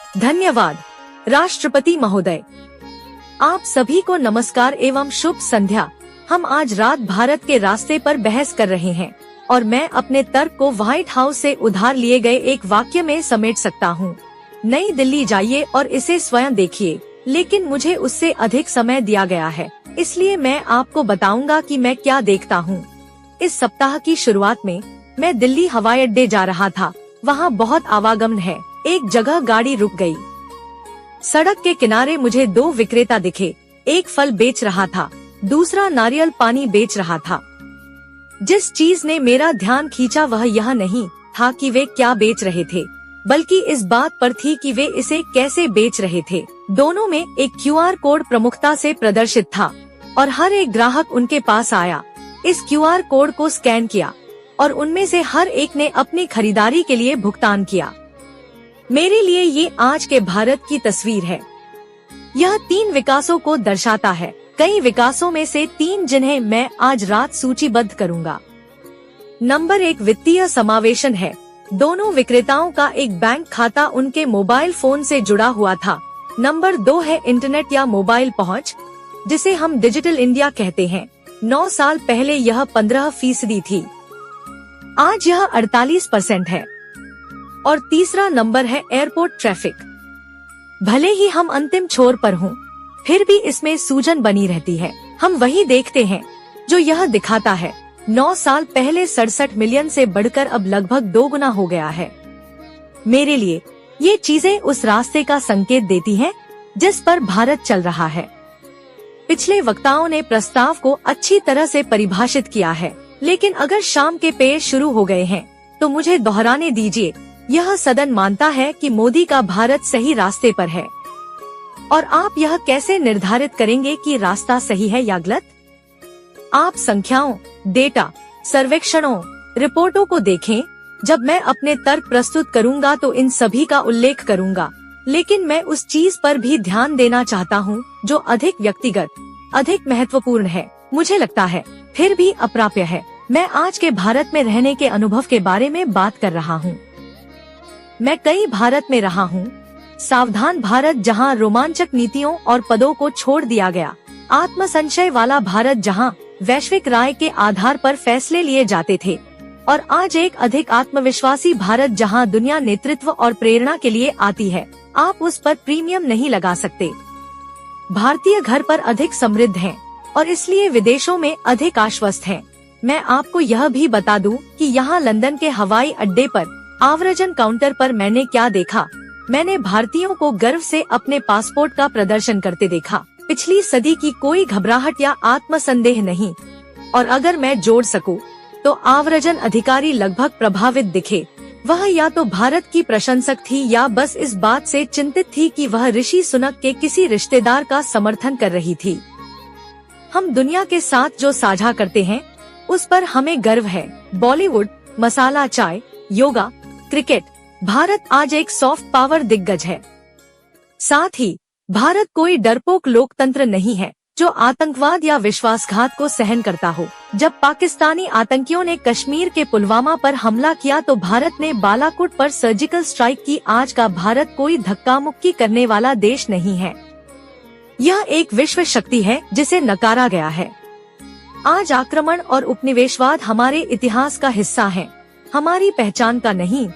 धन्यवाद। राष्ट्रपति महोदय, आप सभी को नमस्कार एवं शुभ संध्या। हम आज रात भारत के रास्ते पर बहस कर रहे हैं और मैं अपने तर्क को व्हाइट हाउस से उधार लिए गए एक वाक्य में समेट सकता हूँ। नई दिल्ली जाइए और इसे स्वयं देखिए, लेकिन मुझे उससे अधिक समय दिया गया है, इसलिए मैं आपको बताऊंगा कि मैं क्या देखता हूँ। इस सप्ताह की शुरुआत में मैं दिल्ली हवाई अड्डे जा रहा था। वहाँ बहुत आवागमन है। एक जगह गाड़ी रुक गई। सड़क के किनारे मुझे दो विक्रेता दिखे। एक फल बेच रहा था, दूसरा नारियल पानी बेच रहा था। जिस चीज ने मेरा ध्यान खींचा वह यह नहीं था कि वे क्या बेच रहे थे, बल्कि इस बात पर थी कि वे इसे कैसे बेच रहे थे। दोनों में एक QR कोड प्रमुखता से प्रदर्शित था और हर एक ग्राहक उनके पास आया, इस QR कोड को स्कैन किया और उनमें से हर एक ने अपनी खरीदारी के लिए भुगतान किया। मेरे लिए ये आज के भारत की तस्वीर है। यह 3 विकासों को दर्शाता है, कई विकासों में से 3 जिन्हें मैं आज रात सूचीबद्ध करूंगा। नंबर 1 वित्तीय समावेशन है। दोनों विक्रेताओं का एक बैंक खाता उनके मोबाइल फोन से जुड़ा हुआ था। नंबर 2 है इंटरनेट या मोबाइल पहुंच, जिसे हम डिजिटल इंडिया कहते हैं। 9 साल पहले यह 15% थी, आज यह 48% है। और तीसरा नंबर है एयरपोर्ट ट्रैफिक। भले ही हम अंतिम छोर पर हों, फिर भी इसमें सूजन बनी रहती है। हम वही देखते हैं जो यह दिखाता है। 9 साल पहले 67 मिलियन से बढ़कर अब लगभग 2 गुना हो गया है। मेरे लिए ये चीजें उस रास्ते का संकेत देती हैं जिस पर भारत चल रहा है। पिछले वक्ताओं ने प्रस्ताव को अच्छी तरह से परिभाषित किया है, लेकिन अगर शाम के पेय शुरू हो गए हैं तो मुझे दोहराने दीजिए। यह सदन मानता है कि मोदी का भारत सही रास्ते पर है। और आप यह कैसे निर्धारित करेंगे कि रास्ता सही है या गलत? आप संख्याओं, डेटा, सर्वेक्षणों, रिपोर्टों को देखें। जब मैं अपने तर्क प्रस्तुत करूंगा तो इन सभी का उल्लेख करूंगा, लेकिन मैं उस चीज पर भी ध्यान देना चाहता हूं जो अधिक व्यक्तिगत, अधिक महत्वपूर्ण है, मुझे लगता है, फिर भी अप्राप्य है। मैं आज के भारत में रहने के अनुभव के बारे में बात कर रहा हूं। मैं कई भारत में रहा हूं। सावधान भारत जहां रोमांचक नीतियों और पदों को छोड़ दिया गया, आत्मसंशय वाला भारत जहां वैश्विक राय के आधार पर फैसले लिए जाते थे, और आज एक अधिक आत्मविश्वासी भारत जहां दुनिया नेतृत्व और प्रेरणा के लिए आती है। आप उस पर प्रीमियम नहीं लगा सकते। भारतीय घर पर अधिक समृद्ध हैं और इसलिए विदेशों में अधिक आश्वस्त हैं। मैं आपको यह भी बता दूं कि यहाँ लंदन के हवाई अड्डे पर आव्रजन काउंटर पर मैंने क्या देखा। मैंने भारतीयों को गर्व से अपने पासपोर्ट का प्रदर्शन करते देखा। पिछली सदी की कोई घबराहट या आत्मसंदेह नहीं। और अगर मैं जोड़ सकूं, तो आव्रजन अधिकारी लगभग प्रभावित दिखे। वह या तो भारत की प्रशंसक थी या बस इस बात से चिंतित थी कि वह ऋषि सुनक के किसी रिश्तेदार का समर्थन कर रही थी। हम दुनिया के साथ जो साझा करते हैं उस पर हमें गर्व है। बॉलीवुड, मसाला चाय, योगा, क्रिकेट। भारत आज एक सॉफ्ट पावर दिग्गज है। साथ ही भारत कोई डरपोक लोकतंत्र नहीं है जो आतंकवाद या विश्वासघात को सहन करता हो। जब पाकिस्तानी आतंकियों ने कश्मीर के पुलवामा पर हमला किया तो भारत ने बालाकोट पर सर्जिकल स्ट्राइक की। आज का भारत कोई धक्का मुक्की करने वाला देश नहीं है। यह एक विश्व शक्ति है जिसे नकारा गया है। आज आक्रमण और उपनिवेशवाद हमारे इतिहास का हिस्सा है, हमारी पहचान का नहीं।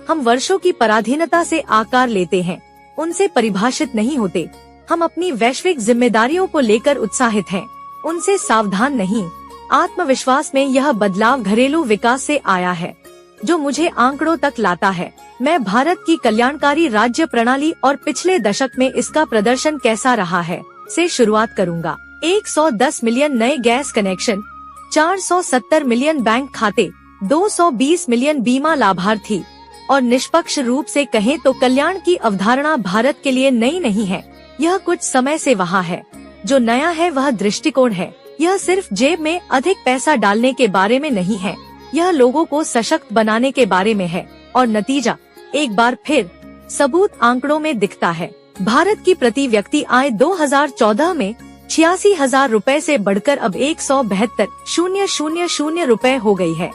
हम वर्षों की पराधीनता से आकार लेते हैं, उनसे परिभाषित नहीं होते। हम अपनी वैश्विक जिम्मेदारियों को लेकर उत्साहित हैं, उनसे सावधान नहीं। आत्मविश्वास में यह बदलाव घरेलू विकास से आया है, जो मुझे आंकड़ों तक लाता है। मैं भारत की कल्याणकारी राज्य प्रणाली और पिछले दशक में इसका प्रदर्शन कैसा रहा है से शुरुआत करूंगा। 110 मिलियन नए गैस कनेक्शन, 470 मिलियन बैंक खाते, 220 मिलियन बीमा लाभार्थी। और निष्पक्ष रूप से कहें तो कल्याण की अवधारणा भारत के लिए नई नहीं है। यह कुछ समय से वहाँ है। जो नया है वह दृष्टिकोण है। यह सिर्फ जेब में अधिक पैसा डालने के बारे में नहीं है, यह लोगों को सशक्त बनाने के बारे में है। और नतीजा एक बार फिर सबूत आंकड़ों में दिखता है। भारत की प्रति व्यक्ति आय 2014 में 86,000 रुपए से बढ़कर अब 172,000 रुपए हो गई है।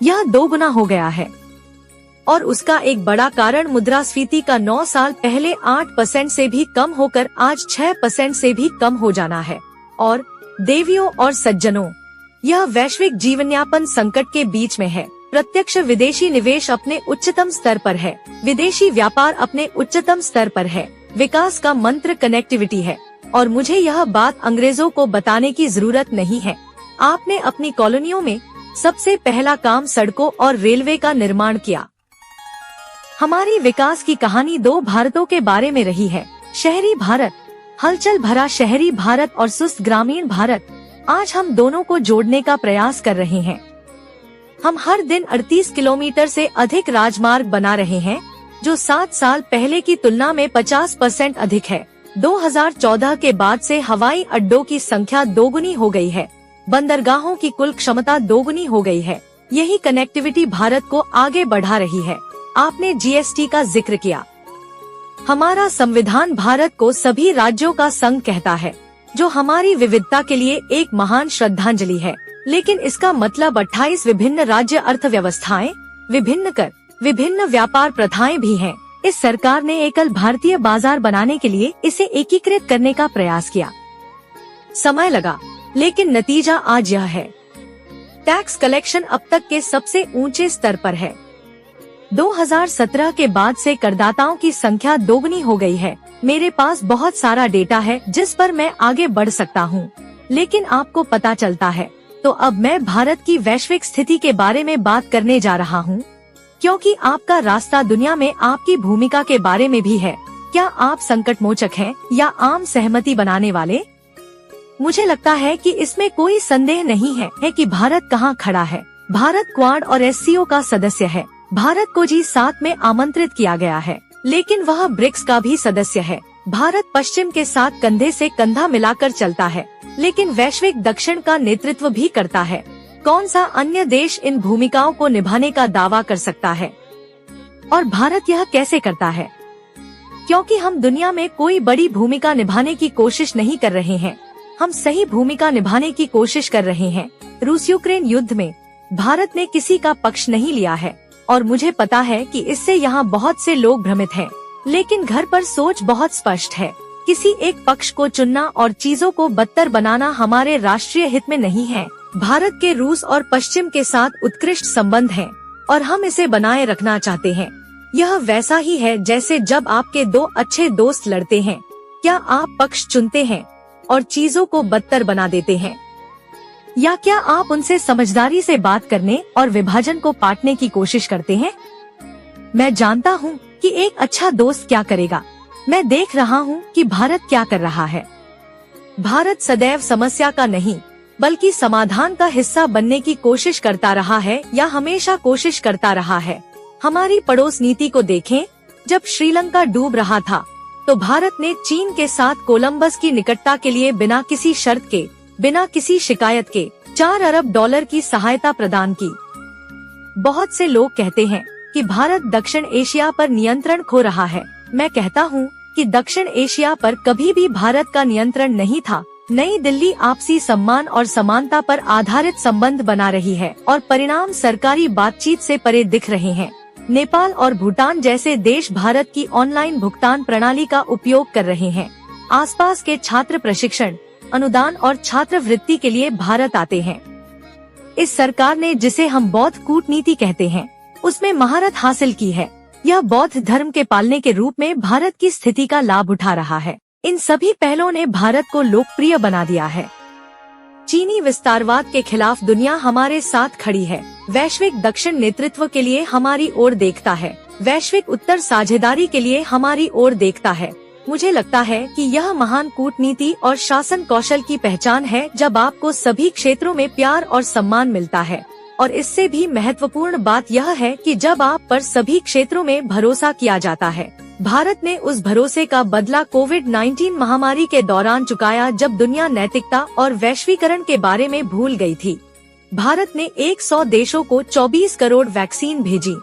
यह 2 गुना हो गया है। और उसका एक बड़ा कारण मुद्रास्फीति का 9 साल पहले 8% से भी कम होकर आज 6% से भी कम हो जाना है। और देवियों और सज्जनों, यह वैश्विक जीवनयापन संकट के बीच में है। प्रत्यक्ष विदेशी निवेश अपने उच्चतम स्तर पर है, विदेशी व्यापार अपने उच्चतम स्तर पर है, विकास का मंत्र कनेक्टिविटी है। और मुझे यह बात अंग्रेजों को बताने की जरूरत नहीं है। आपने अपनी कॉलोनियों में सबसे पहला काम सड़कों और रेलवे का निर्माण किया। हमारी विकास की कहानी 2 भारतों के बारे में रही है, शहरी भारत, हलचल भरा शहरी भारत और सुस्त ग्रामीण भारत। आज हम दोनों को जोड़ने का प्रयास कर रहे हैं। हम हर दिन 38 किलोमीटर से अधिक राजमार्ग बना रहे हैं, जो 7 साल पहले की तुलना में 50% अधिक है। 2014 के बाद से हवाई अड्डों की संख्या दोगुनी हो गई है, बंदरगाहों की कुल क्षमता दोगुनी हो गई है। यही कनेक्टिविटी भारत को आगे बढ़ा रही है। आपने जीएसटी का जिक्र किया। हमारा संविधान भारत को सभी राज्यों का संघ कहता है, जो हमारी विविधता के लिए एक महान श्रद्धांजलि है। लेकिन इसका मतलब 28 विभिन्न राज्य अर्थव्यवस्थाएं, विभिन्न कर, विभिन्न व्यापार प्रथाएं भी हैं। इस सरकार ने एकल भारतीय बाजार बनाने के लिए इसे एकीकृत करने का प्रयास किया। समय लगा, लेकिन नतीजा आज यह है। टैक्स कलेक्शन अब तक के सबसे ऊंचे स्तर पर है। 2017 के बाद से करदाताओं की संख्या दोगुनी हो गई है। मेरे पास बहुत सारा डेटा है जिस पर मैं आगे बढ़ सकता हूँ, लेकिन आपको पता चलता है। तो अब मैं भारत की वैश्विक स्थिति के बारे में बात करने जा रहा हूँ, क्योंकि आपका रास्ता दुनिया में आपकी भूमिका के बारे में भी है। क्या आप संकट मोचक हैं या आम सहमति बनाने वाले? मुझे लगता है कि इसमें कोई संदेह नहीं है कि भारत कहाँ खड़ा है। भारत क्वाड और एससीओ का सदस्य है। भारत को G7 में आमंत्रित किया गया है, लेकिन वह ब्रिक्स का भी सदस्य है। भारत पश्चिम के साथ कंधे से कंधा मिलाकर चलता है, लेकिन वैश्विक दक्षिण का नेतृत्व भी करता है। कौन सा अन्य देश इन भूमिकाओं को निभाने का दावा कर सकता है? और भारत यह कैसे करता है? क्योंकि हम दुनिया में कोई बड़ी भूमिका निभाने की कोशिश नहीं कर रहे हैं, हम सही भूमिका निभाने की कोशिश कर रहे हैं। रूस यूक्रेन युद्ध में भारत ने किसी का पक्ष नहीं लिया है, और मुझे पता है कि इससे यहाँ बहुत से लोग भ्रमित हैं। लेकिन घर पर सोच बहुत स्पष्ट है। किसी एक पक्ष को चुनना और चीजों को बदतर बनाना हमारे राष्ट्रीय हित में नहीं है। भारत के रूस और पश्चिम के साथ उत्कृष्ट संबंध हैं, और हम इसे बनाए रखना चाहते हैं। यह वैसा ही है जैसे जब आपके 2 अच्छे दोस्त लड़ते हैं। क्या आप पक्ष चुनते हैं और चीजों को बदतर बना देते हैं, या क्या आप उनसे समझदारी से बात करने और विभाजन को पाटने की कोशिश करते हैं? मैं जानता हूँ कि एक अच्छा दोस्त क्या करेगा। मैं देख रहा हूँ कि भारत क्या कर रहा है। भारत सदैव समस्या का नहीं, बल्कि समाधान का हिस्सा बनने की कोशिश करता रहा है, या हमेशा कोशिश करता रहा है। हमारी पड़ोस नीति को देखें। जब श्रीलंका डूब रहा था, तो भारत ने चीन के साथ कोलंबस की निकटता के लिए बिना किसी शर्त के, बिना किसी शिकायत के $4 अरब की सहायता प्रदान की। बहुत से लोग कहते हैं कि भारत दक्षिण एशिया पर नियंत्रण खो रहा है। मैं कहता हूँ कि दक्षिण एशिया पर कभी भी भारत का नियंत्रण नहीं था। नई दिल्ली आपसी सम्मान और समानता पर आधारित संबंध बना रही है, और परिणाम सरकारी बातचीत से परे दिख रहे हैं। नेपाल और भूटान जैसे देश भारत की ऑनलाइन भुगतान प्रणाली का उपयोग कर रहे हैं। आसपास के छात्र प्रशिक्षण, अनुदान और छात्रवृत्ति के लिए भारत आते हैं। इस सरकार ने, जिसे हम बौद्ध कूटनीति कहते हैं, उसमें महारत हासिल की है। यह बौद्ध धर्म के पालने के रूप में भारत की स्थिति का लाभ उठा रहा है। इन सभी पहलों ने भारत को लोकप्रिय बना दिया है। चीनी विस्तारवाद के खिलाफ दुनिया हमारे साथ खड़ी है। वैश्विक दक्षिण नेतृत्व के लिए हमारी ओर देखता है। वैश्विक उत्तर साझेदारी के लिए हमारी ओर देखता है। मुझे लगता है कि यह महान कूटनीति और शासन कौशल की पहचान है, जब आपको सभी क्षेत्रों में प्यार और सम्मान मिलता है। और इससे भी महत्वपूर्ण बात यह है कि जब आप पर सभी क्षेत्रों में भरोसा किया जाता है। भारत ने उस भरोसे का बदला कोविड-19 महामारी के दौरान चुकाया, जब दुनिया नैतिकता और वैश्वीकरण के बारे में भूल गई थी। भारत ने 100 देशों को 24 करोड़ वैक्सीन भेजी,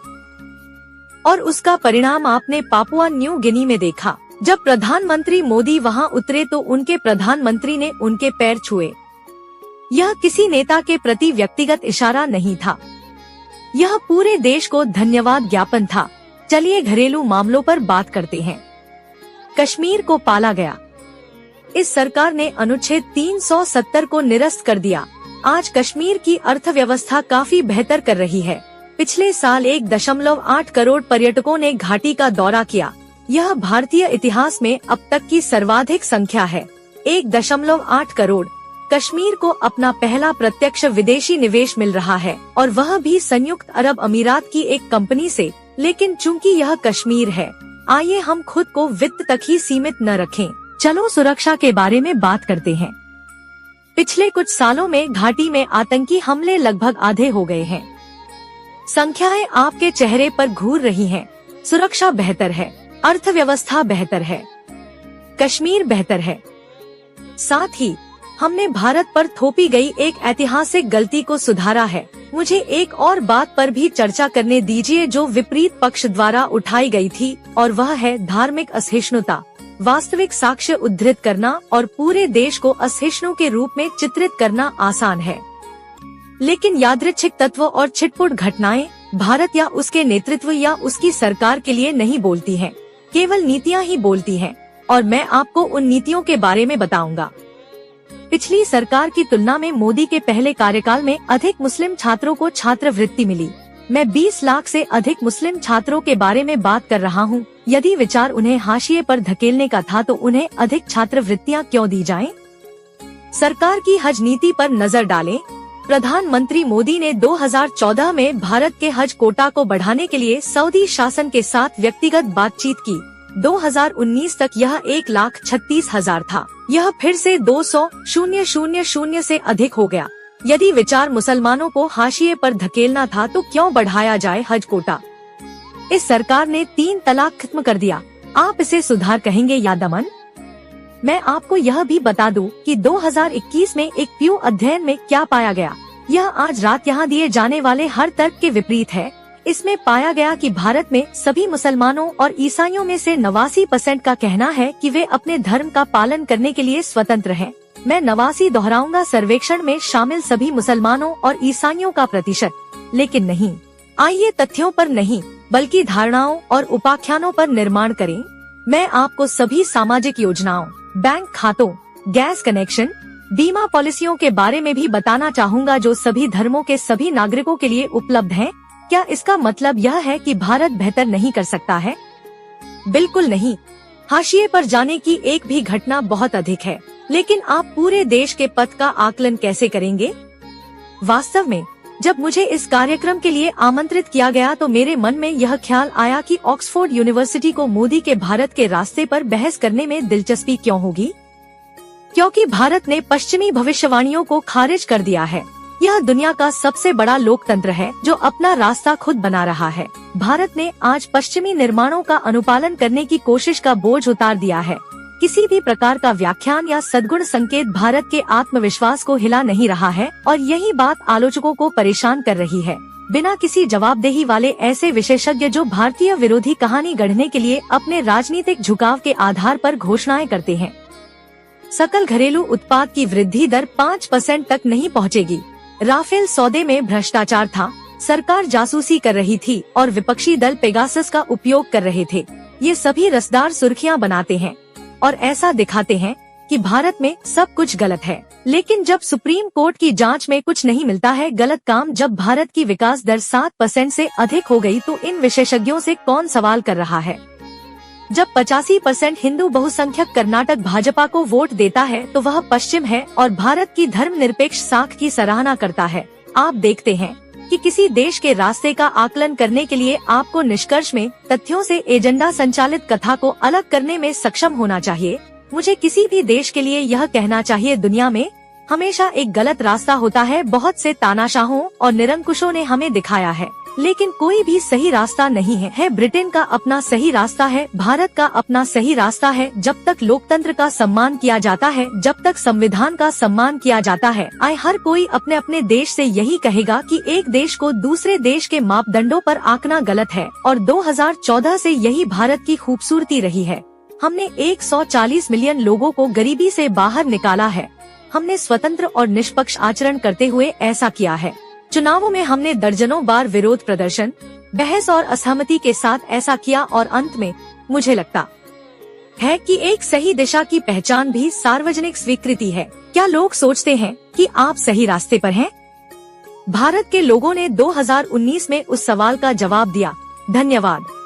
और उसका परिणाम आपने पापुआ न्यू गिनी में देखा। जब प्रधानमंत्री मोदी वहां उतरे तो उनके प्रधानमंत्री ने उनके पैर छुए। यह किसी नेता के प्रति व्यक्तिगत इशारा नहीं था। यह पूरे देश को धन्यवाद ज्ञापन था। चलिए घरेलू मामलों पर बात करते हैं। कश्मीर को पाला गया। इस सरकार ने अनुच्छेद 370 को निरस्त कर दिया। आज कश्मीर की अर्थव्यवस्था काफी बेहतर कर रही है। पिछले साल 1.8 करोड़ पर्यटकों ने घाटी का दौरा किया। यह भारतीय इतिहास में अब तक की सर्वाधिक संख्या है। 1.8 करोड़। कश्मीर को अपना पहला प्रत्यक्ष विदेशी निवेश मिल रहा है और वह भी संयुक्त अरब अमीरात की एक कंपनी से। लेकिन चूंकि यह कश्मीर है, आइए हम खुद को वित्त तक ही सीमित न रखें। चलो सुरक्षा के बारे में बात करते हैं। पिछले कुछ सालों में घाटी में आतंकी हमले लगभग आधे हो गए हैं। संख्याएं आपके चेहरे पर घूर रही हैं। सुरक्षा बेहतर है, अर्थव्यवस्था बेहतर है, कश्मीर बेहतर है। साथ ही हमने भारत पर थोपी गई एक ऐतिहासिक गलती को सुधारा है। मुझे एक और बात पर भी चर्चा करने दीजिए जो विपरीत पक्ष द्वारा उठाई गई थी, और वह है धार्मिक असहिष्णुता। वास्तविक साक्ष्य उद्धृत करना और पूरे देश को असहिष्णु के रूप में चित्रित करना आसान है, लेकिन यादृच्छिक तत्व और छिटपुट घटनाएं भारत या उसके नेतृत्व या उसकी सरकार के लिए नहीं बोलती हैं, केवल नीतियां ही बोलती हैं, और मैं आपको उन नीतियों के बारे में बताऊंगा। पिछली सरकार की तुलना में मोदी के पहले कार्यकाल में अधिक मुस्लिम छात्रों को छात्रवृत्ति मिली। मैं 20 लाख से अधिक मुस्लिम छात्रों के बारे में बात कर रहा हूँ। यदि विचार उन्हें हाशिए पर धकेलने का था तो उन्हें अधिक छात्रवृत्तियाँ क्यों दी जाएं? सरकार की हज नीति पर नजर डालें। प्रधानमंत्री मोदी ने 2014 में भारत के हज कोटा को बढ़ाने के लिए सऊदी शासन के साथ व्यक्तिगत बातचीत की। 2019 तक यह 1,36,000 था। यह फिर से 200,000 से अधिक हो गया। यदि विचार मुसलमानों को हाशिए पर धकेलना था तो क्यों बढ़ाया जाए हज कोटा? इस सरकार ने 3 तलाक खत्म कर दिया। आप इसे सुधार कहेंगे या दमन? मैं आपको यह भी बता दूं कि 2021 में एक प्यू अध्ययन में क्या पाया गया। यह आज रात यहाँ दिए जाने वाले हर तर्क के विपरीत है। इसमें पाया गया कि भारत में सभी मुसलमानों और ईसाइयों में से 89% का कहना है कि वे अपने धर्म का पालन करने के लिए स्वतंत्र हैं। मैं 89 दोहराऊंगा, सर्वेक्षण में शामिल सभी मुसलमानों और ईसाइयों का प्रतिशत। लेकिन नहीं, आइए तथ्यों पर नहीं बल्कि धारणाओं और उपाख्यानों पर निर्माण करें। मैं आपको सभी सामाजिक योजनाओं, बैंक खातों, गैस कनेक्शन, बीमा पॉलिसियों के बारे में भी बताना चाहूँगा जो सभी धर्मों के सभी नागरिकों के लिए उपलब्ध हैं। क्या इसका मतलब यह है कि भारत बेहतर नहीं कर सकता है? बिल्कुल नहीं। हाशिए पर जाने की एक भी घटना बहुत अधिक है, लेकिन आप पूरे देश के पथ का आकलन कैसे करेंगे? वास्तव में जब मुझे इस कार्यक्रम के लिए आमंत्रित किया गया तो मेरे मन में यह ख्याल आया कि ऑक्सफोर्ड यूनिवर्सिटी को मोदी के भारत के रास्ते पर बहस करने में दिलचस्पी क्यों होगी? क्योंकि भारत ने पश्चिमी भविष्यवाणियों को खारिज कर दिया है। यह दुनिया का सबसे बड़ा लोकतंत्र है जो अपना रास्ता खुद बना रहा है। भारत ने आज पश्चिमी निर्माणों का अनुपालन करने की कोशिश का बोझ उतार दिया है। किसी भी प्रकार का व्याख्यान या सद्गुण संकेत भारत के आत्मविश्वास को हिला नहीं रहा है, और यही बात आलोचकों को परेशान कर रही है। बिना किसी जवाबदेही वाले ऐसे विशेषज्ञ जो भारतीय विरोधी कहानी गढ़ने के लिए अपने राजनीतिक झुकाव के आधार पर घोषणाएं करते हैं। सकल घरेलू उत्पाद की वृद्धि दर 5% तक नहीं पहुंचेगी। राफेल सौदे में भ्रष्टाचार था, सरकार जासूसी कर रही थी और विपक्षी दल पेगासस का उपयोग कर रहे थे। ये सभी रसदार सुर्खियां बनाते हैं और ऐसा दिखाते हैं कि भारत में सब कुछ गलत है। लेकिन जब सुप्रीम कोर्ट की जांच में कुछ नहीं मिलता है गलत काम, जब भारत की विकास दर 7% से अधिक हो गई तो इन विशेषज्ञों से कौन सवाल कर रहा है? जब 85% हिंदू बहुसंख्यक कर्नाटक भाजपा को वोट देता है तो वह पश्चिम है और भारत की धर्मनिरपेक्ष साख की सराहना करता है। आप देखते हैं कि किसी देश के रास्ते का आकलन करने के लिए आपको निष्कर्ष में तथ्यों से एजेंडा संचालित कथा को अलग करने में सक्षम होना चाहिए। मुझे किसी भी देश के लिए यह कहना चाहिए, दुनिया में हमेशा एक गलत रास्ता होता है। बहुत से तानाशाहों और निरंकुशों ने हमें दिखाया है, लेकिन कोई भी सही रास्ता नहीं है। ब्रिटेन का अपना सही रास्ता है, भारत का अपना सही रास्ता है। जब तक लोकतंत्र का सम्मान किया जाता है, जब तक संविधान का सम्मान किया जाता है, हर कोई अपने अपने देश से यही कहेगा कि एक देश को दूसरे देश के मापदंडों पर आंकना गलत है। और 2014 से यही भारत की खूबसूरती रही है। हमने 140 मिलियन लोगों को गरीबी से बाहर निकाला है। हमने स्वतंत्र और निष्पक्ष आचरण करते हुए ऐसा किया है। चुनावों में हमने दर्जनों बार विरोध प्रदर्शन, बहस और असहमति के साथ ऐसा किया और अंत में मुझे लगता है कि एक सही दिशा की पहचान भी सार्वजनिक स्वीकृति है। क्या लोग सोचते हैं कि आप सही रास्ते पर हैं? भारत के लोगों ने 2019 में उस सवाल का जवाब दिया। धन्यवाद।